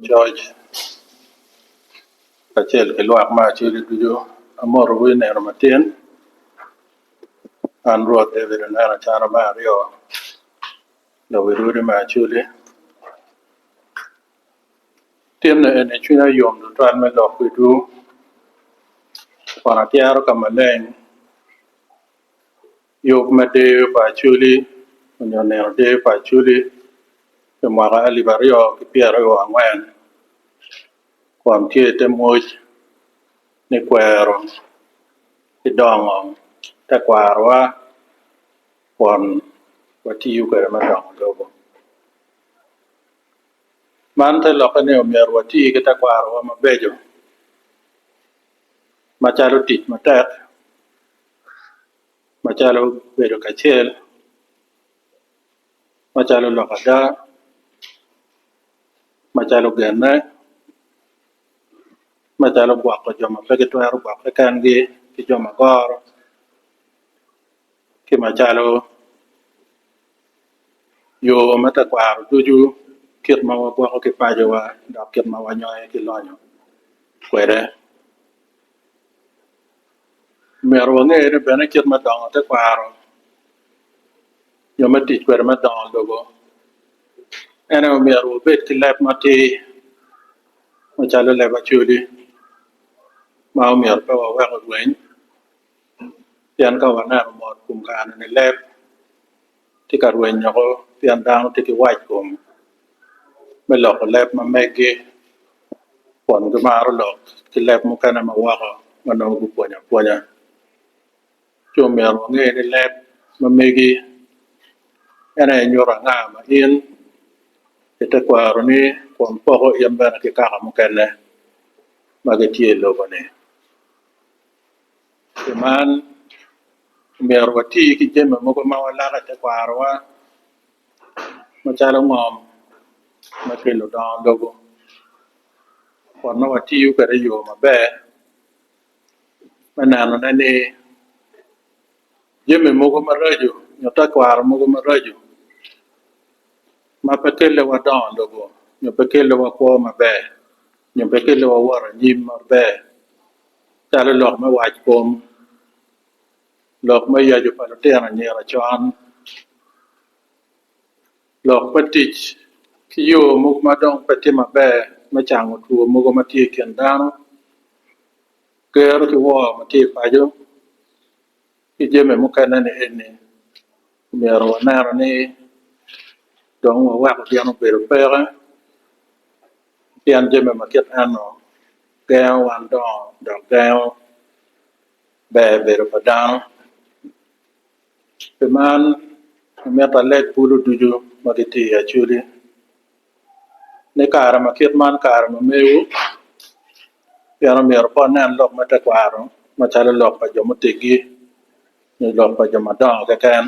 George kacel ke luak ma chiri dujo amor wi neno matin an ruoth David neno chano ma rio lo wiruri ma chuli tiemne ene chunya yom do twan me lok widu wana tiaro kamaleng yok ma de pa chuli onyo neno de pa chuli ke mwaka alibario ki piero angwen kwam tie te moj ni kwero idongo te kwarwa kwon watiyu kere madongo dogo man te lokane omier wati ki te kwarwa mabejo machalo tich matek machalo bedo kachel machalo loko da machalo gene machalo gwako joma pegi twero gwako kengi ki joma goro ki machalo yo mate kwaro duju kit ma wagwako ki pajowa dok kit ma wanyoye ki lonyo kwere mier wang'e ni bene kit madongo te kwaro joma tich kwere madongo dogo ene omier wabed ki lep mati machalo lep acholi ma omier pe waweko lweny pien ka waneno mot kuom kane ni lep ti ka rweny oko pien dano ti ki wach kuom me loko lep ma meggi kwon gimaro lok ki lep mukene ma woko manongo gipuonyo apuonya ci omier wang'e ni lep ma megi ene nyuro ang'a ma in ite kwaro ni kuom poko in bene ki kaka mukene ma gitie e lobo ni man omier wati ki jemi mogo ma walaka te kwarowa machalo ng'om ma kelo dongo lobo kuon ma watiyo kede yo maber me nenone ni jemi mogo marajo nyo te kwaro mogo marajo ma pe kelewa dongo lobo nyo pe kelewa kwo maber nyo pe kelewa waro nyim maber chalo lok me wach kuom lok me yajo pa lutino anyira chon lok pa tich ki yo mogo madong pe timo maber me chango tuo mogo matie i kin dhano gero ki wo matie i pajo ki jemi mukene ni eni omiero waneno ni dong waweko gin obedo peke pien jemi ma kit eno geng'o wan dongo dok geng'o ber bedo pa dano pi man omito alec pulo duju ma giti i acholi ni kare ma kit man kare ma mewu pien omiero po nen lok me tekwaro machalo lok pa jo motegi ni lok pa jo madongo keken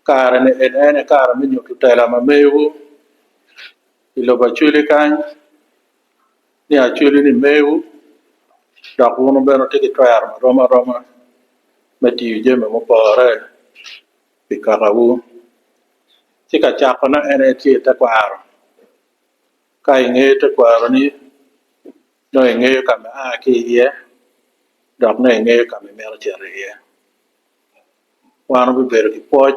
kare ni ene kare me nyuto tela ma mewu i lobo acholi kany ni acholi ni mewu dok wunu bene ti ki twero marom aroma me tiyo jemi mopore pi kakawu ci ka cakone ene tye tekwaro ka ing'eyo tekwaro ni no ing'eyo kama a ki iye dok ne ing'eyo kama imito cito iye wan obedo ki pwoc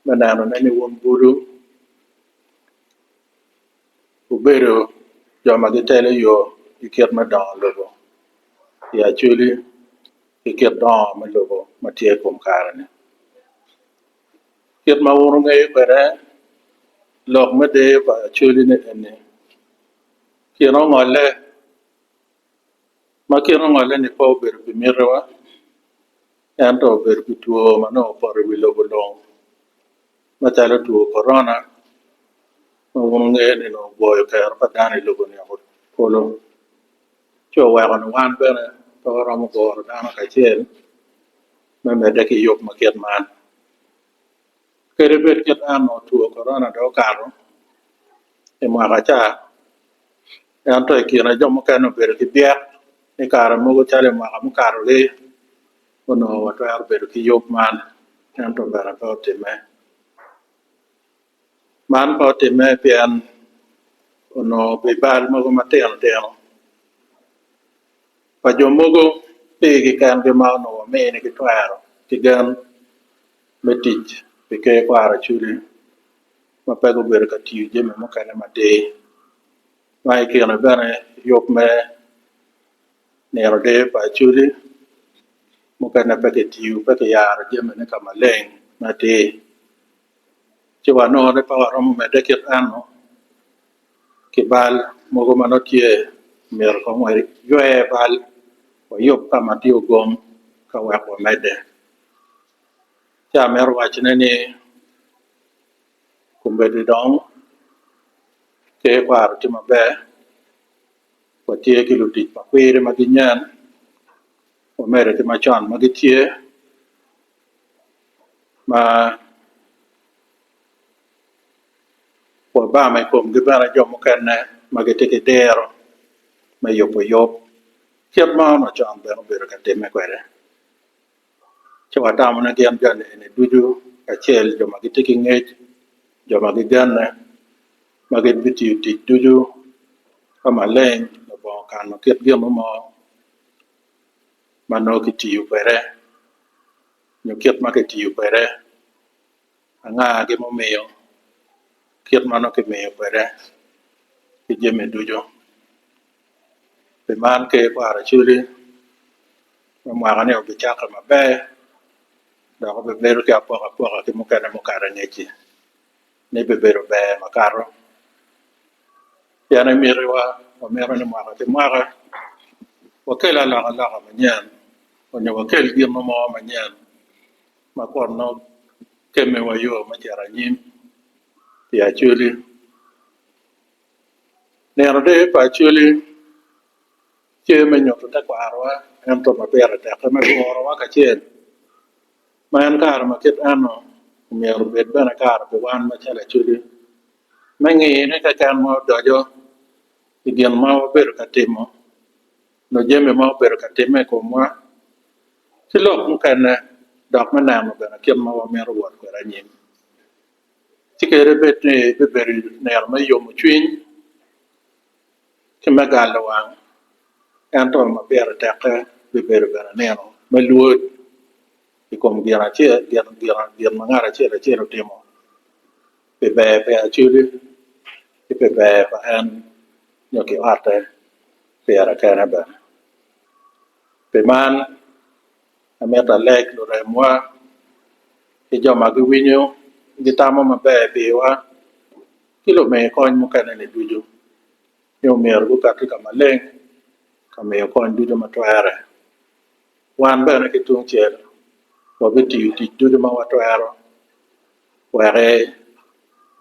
me nenone ni won budu obedo joma gitelo yo i kit me dongo lobo i acholi ki kit dongo me lobo ma tye kuom kare ni kit ma wun ung'eyo kwede lok me deyo pa acholi ni eni kin ong'ole ma kin ong'ole ni po obedo pi miriwa ento obedo pi tuo ma ne oporo i wi lobo long machalo tuo korona ma wun ung'eyo ni nogwoyo kero pa dano i lobo ni oko polo ci oweko ni wan bene pe waromo goro dano kacel me mede ki yup ma kit man kede bed kit ano tuo korona do okato i mwaka ca ento i kine jo mukene obedo ki byek ni kare mogo calo i mwaka mukato li onongo watwero bedo ki yup man ento bene pe otime man pe otime pien ono bebal mogo mateno teno pa jo mogo pigi kan ge ma no mene ki twaro ki gan metich pe ke kwara chuli ma pego ber ka tiu je me mo kana mate mai ke na bane yok me nero de pa chuli mo kana pe ke tiu pe ke yar je me ne kama leng mate che wa no de pa ro mo me de ke ano ke bal mogo mano tie mer ko mo yo e bal o yok kama tiu gom ka wa ko mede cha mer wa chine ni kumbe di dong ke kwar ti mabe ko tie ki lu dik pa kwere ma ginyan o mere ti ma chan ma gitie ma ko ba mai kom gi bara jo mo kan ma ge te ke dero ma yo po yo kiet ma no chan be no be ka te me kwere che wa ta mo na gen gan ne duju ka chel jo ma gi te ki nge jo ma gi gan ma ge biti ti duju ka ma leng no bo kan no kiet ge mo ma no ki ti kwere nyo kiet ma ke ti kwere anga ge mo meyo kiet ma no ke meyo kwere ki je me dujo pe man ke kwara chuli ma ga ne o bi cha ka ma be da ko be beru ke apo ke mo kana ne chi ne be beru be ma karo ya na mi rewa o me ne ma ga te ma ga o ke la ma nyan o ne o ke di mo ma nyan ma ko no ke me wa yo ma jara nyim ya chuli ne ro de pa chuli che me nyo ta kwaro wa en to ma bere ta ka me ro wa ka chen ma en kar ma ket ano me ro bet bana kar be wan ma chala chuli ma ngi ne ka kan mo do jo igen ma ber ka timo no jeme ma ber ka time ko ma ti lok mu kan dok ma na mo bana kem ma wa me ro wat ko ra nyim ti ke re bet ne be ber ne ma yo mo twin ke ma gal wa en to ma ber ta ka be ber bana ne no ma luot ki kom gira che gira ma ngara che ro timo pe a chuli pe pa en no ki ate pe ara kana ba pe man a meta lek lo re moi ki jo ma gi winyo gi tamo ma be wa ki lo me ko mo kana ne duju yo mer bu ka ki ka maleng ka me ko duju ma tware wan be na ki tung cher ko bi ti duju ma wa tware wa re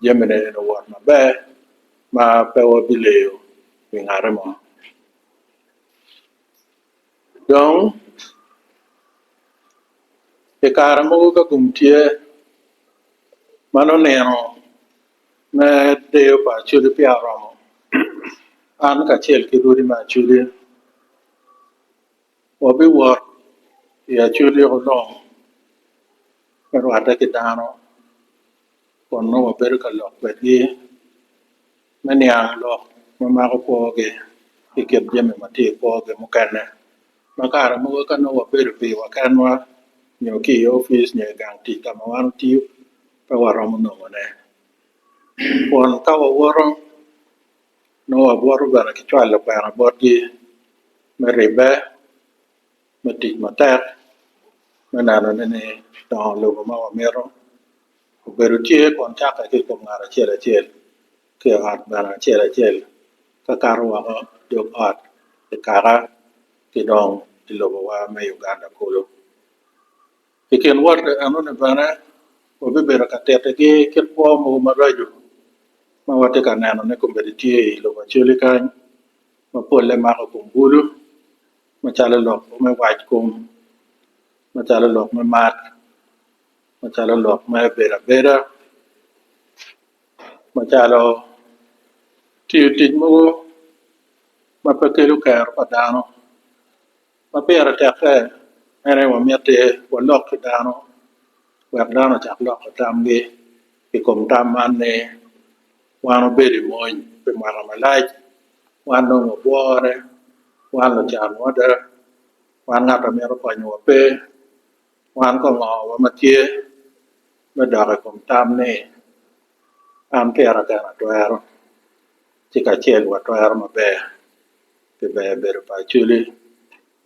jemene no wa ma be ma pe wo bi le yo wi ngare mo donc e kara mo ka kum tie mano neno me de pa chuli pi aromo an ka chel ki ruri ma chuli o bi wo ya chuli o long pero ata ki dano kon no ber ka lok be gi me niang lo ma ko po ge ki ket jeme ma ti po ge mo kana ma kara mo ka no ber pi wa kan wa nyo ki office ne gang ti ka ma wan ti pa wa romo no ne pon ka wo woro no wa woro bara ki chwalo para bot gi me ribe me ti ma tek me nano ne don lo ma wa mero beru tie kon ta ka ki ko ngara chele ke hat bana chele ka karwa jo hat ke kara ki dong ti lo wa me Uganda kolo ki ken war anu ne bana o be beru ka tete ki ke po mo ma raju ma wate ka nano ne ko be tie lo wa chele kan ma pole ma ko bulu ma chala lok ma waj kum ma chala lok ma mat ma chala lok ma bera ma chala ti mo ma pe kelu kar pa dano ma pera te ke ene wa miete wa lok ki dano wa dano chak lok tam gi ki kom tam man ne wano beri moy pe mara malai wan no buore wan lo chan wada wan ngata mero panyo pe wan ko ngo wa matie ma dare kom tam ne am ke ara kana to ero ti ka chel wa to ero ma be ke be ber pa chuli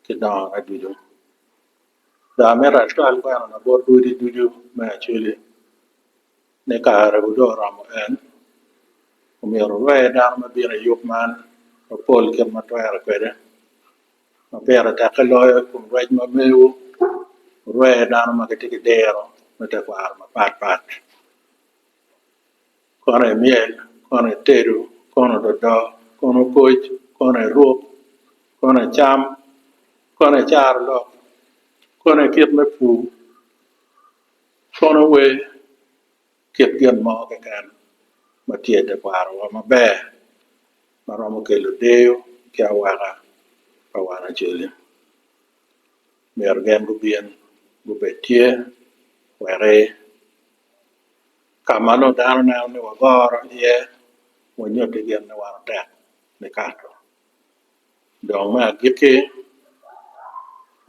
ke da adujo da mera to al ko na bor du ma chuli ne ka ara do ra mo en umiro we dar ma bira yop man o pol ke ma to ero kwede ma bera ta ka loyo kum wej ma meu we dar ma ke ti dero ma te kwar ma pat kono e miel kono e teru kono dodo kono poch kono e ruok kono e cham kono e char lo kono e kit me pu kono we kit gien mo ke kan ma tiede kwaro wa maber ma romo kelo deyo ke awara pa wana chele mer gen gu bien gu betie were kamano dano na ne wagoro ye wonyote gen ne wana tek ne kato dong ma gike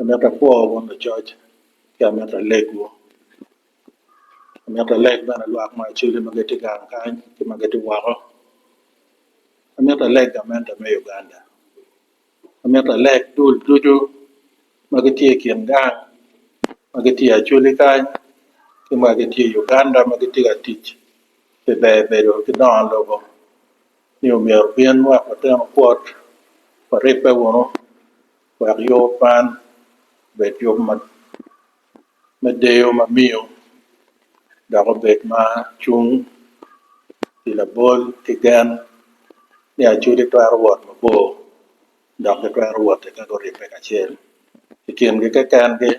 ameta po wono church ke ameta legwo ameta leg bana luak ma chile mageti gang kan ke mageti waro ameta leg amenta me Uganda ameta leg dul dudu mageti kien gang mageti a chule kan ke mageti Uganda mageti ga tich pe be do ke don logo ni o mi bien wa ko ten pot pa repe wono wa yo pan be yo ma deo ma mio da ko bet ma chung ti la bol ti gan ni a chule to arwot ma bo dok ke to arwot ke ko repe ka chel ti kien ke kan ke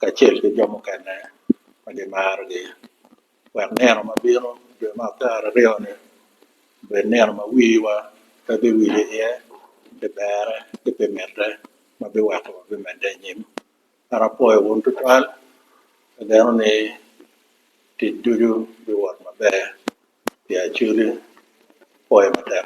ka chel ke jomo kan na ma de mar ge wa neno ma bino de ma ta reo ne be neno ma wiwa ka be wi ye de bere de pe merde ma be wa ko be mende nyim ara po e won total de no ne ti duju be wa ma be ti a chule po e ma ta